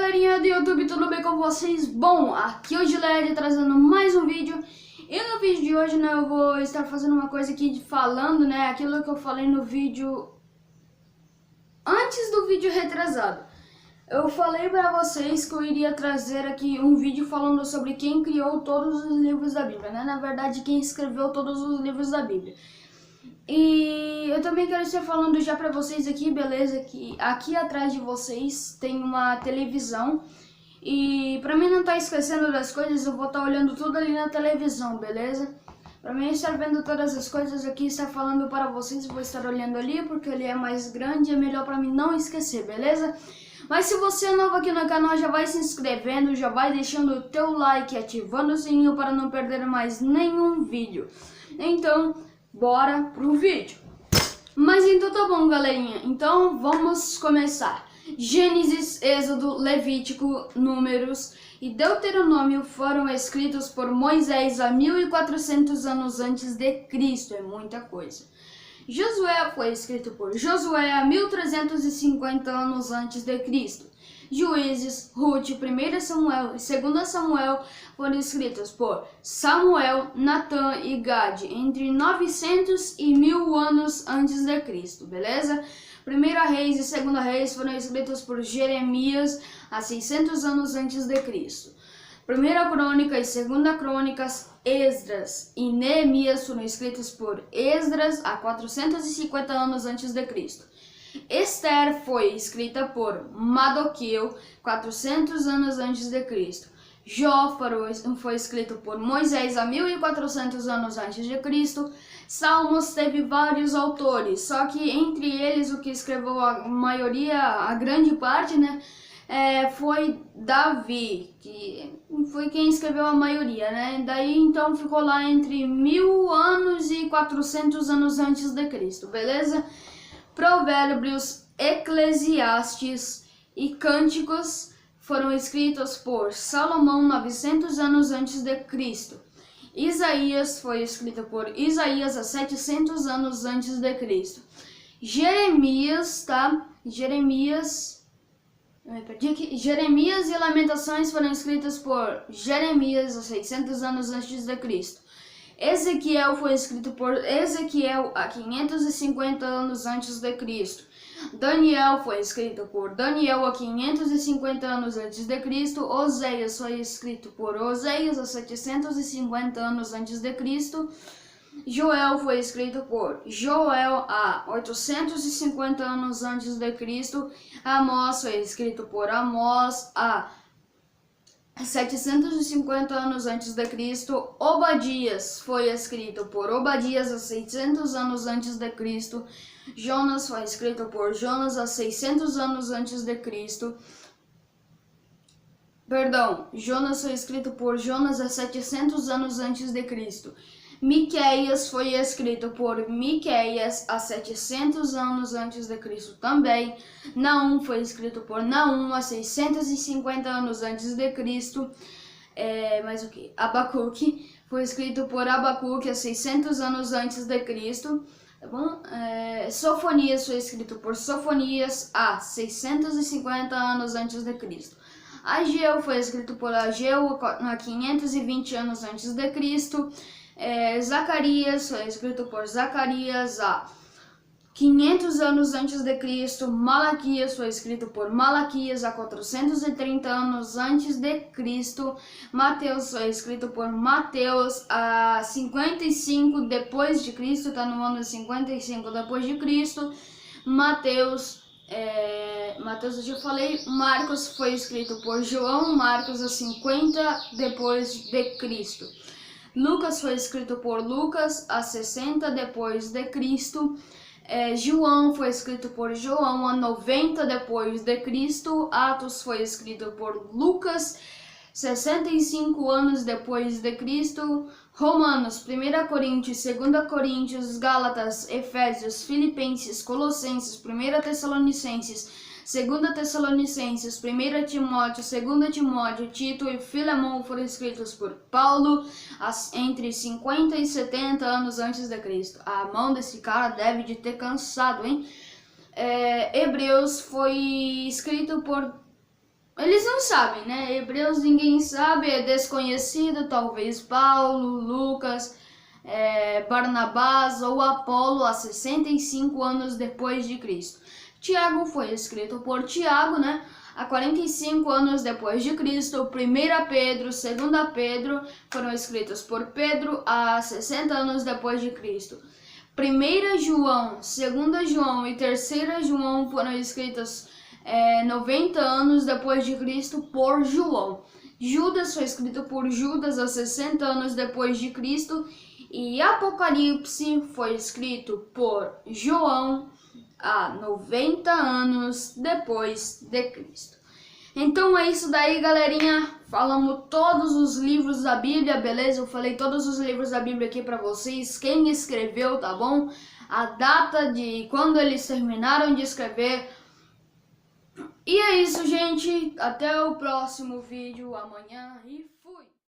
galerinha do YouTube, tudo bem com vocês? Bom, aqui é o Gilead trazendo mais um vídeo. E no vídeo de hoje, né, eu vou estar fazendo uma coisa aqui falando, né, aquilo que eu falei no vídeo antes do vídeo retrasado. Eu falei pra vocês que eu iria trazer aqui um vídeo falando sobre quem criou todos os livros da Bíblia, né, na verdade quem escreveu todos os livros da Bíblia. E eu também quero estar falando já pra vocês aqui, beleza, que aqui atrás de vocês tem uma televisão. E pra mim não estar esquecendo das coisas, eu vou estar olhando tudo ali na televisão, beleza? Pra mim estar vendo todas as coisas aqui, estar falando para vocês, vou estar olhando ali, porque ele é mais grande e é melhor pra mim não esquecer, beleza? Mas se você é novo aqui no canal, já vai se inscrevendo, já vai deixando o teu like, ativando o sininho para não perder mais nenhum vídeo. Então, bora pro vídeo. Mas então tá bom, galerinha, então vamos começar. Gênesis, Êxodo, Levítico, Números e Deuteronômio foram escritos por Moisés há 1400 anos antes de Cristo, é muita coisa. Josué foi escrito por Josué há 1350 anos antes de Cristo. Juízes, Ruth, 1 Samuel e 2 Samuel foram escritos por Samuel, Natã e Gade entre 900 e 1000 anos antes de Cristo, beleza? 1 Reis e 2 Reis foram escritos por Jeremias há 600 anos antes de Cristo. 1 Crônica e 2 Crônicas, Esdras e Neemias foram escritos por Esdras há 450 anos antes de Cristo. Esther foi escrita por Mardoqueu 400 anos antes de Cristo. Jó foi escrito por Moisés há 1400 anos antes de Cristo. Salmos teve vários autores, só que entre eles o que escreveu a maioria, a grande parte, né, foi Davi, que foi quem escreveu a maioria, né? Daí então ficou lá entre 1000 anos e 400 anos antes de Cristo, beleza? Provérbios, Eclesiastes e Cânticos foram escritos por Salomão 900 anos antes de Cristo. Isaías foi escrito por Isaías há 700 anos antes de Cristo. Jeremias e Lamentações foram escritos por Jeremias há 600 anos antes de Cristo. Ezequiel foi escrito por Ezequiel há 550 anos antes de Cristo. Daniel foi escrito por Daniel há 550 anos antes de Cristo. Oséias foi escrito por Oséias há 750 anos antes de Cristo. Joel foi escrito por Joel há 850 anos antes de Cristo. Amós foi escrito por Amós há 750 anos antes de Cristo. Obadias foi escrito por Obadias há 600 anos antes de Cristo. Jonas foi escrito por Jonas há 600 anos antes de Cristo. Jonas foi escrito por Jonas há 700 anos antes de Cristo. Miqueias foi escrito por Miqueias há 700 anos antes de Cristo também. Naum foi escrito por Naum há 650 anos antes de Cristo. Abacuque foi escrito por Abacuque há 600 anos antes de Cristo. Tá bom? Sofonias foi escrito por Sofonias há 650 anos antes de Cristo. Ageu foi escrito por Ageu há 520 anos antes de Cristo. Zacarias foi escrito por Zacarias há 500 anos antes de Cristo. Malaquias foi escrito por Malaquias há 430 anos antes de Cristo. Mateus foi escrito por Mateus há 55 depois de Cristo, está no ano 55 depois de Cristo. Mateus eu já falei. Marcos foi escrito por João Marcos há 50 depois de Cristo. Lucas foi escrito por Lucas há 60 depois de Cristo. João foi escrito por João há 90 depois de Cristo. Atos foi escrito por Lucas 65 anos depois de Cristo. Romanos, 1 Coríntios, 2 Coríntios, Gálatas, Efésios, Filipenses, Colossenses, 1 Tessalonicenses, 2 Tessalonicenses, 1 Timóteo, 2 Timóteo, Tito e Filemão foram escritos por Paulo entre 50 e 70 anos antes de Cristo. A mão desse cara deve de ter cansado, hein? Hebreus foi escrito por Eles não sabem, né? Hebreus ninguém sabe, é desconhecido, talvez Paulo, Lucas, Barnabás ou Apolo há 65 anos depois de Cristo. Tiago foi escrito por Tiago, né? Há 45 anos depois de Cristo. 1 Pedro, 2 Pedro foram escritos por Pedro há 60 anos depois de Cristo. 1 João, 2 João e 3 João foram escritos 90 anos depois de Cristo por João. Judas foi escrito por Judas há 60 anos depois de Cristo. E Apocalipse foi escrito por João há 90 anos depois de Cristo. Então é isso daí, galerinha. Falamos todos os livros da Bíblia, beleza? Eu falei todos os livros da Bíblia aqui pra vocês. Quem escreveu, tá bom? A data de quando eles terminaram de escrever. E é isso, gente. Até o próximo vídeo amanhã e fui!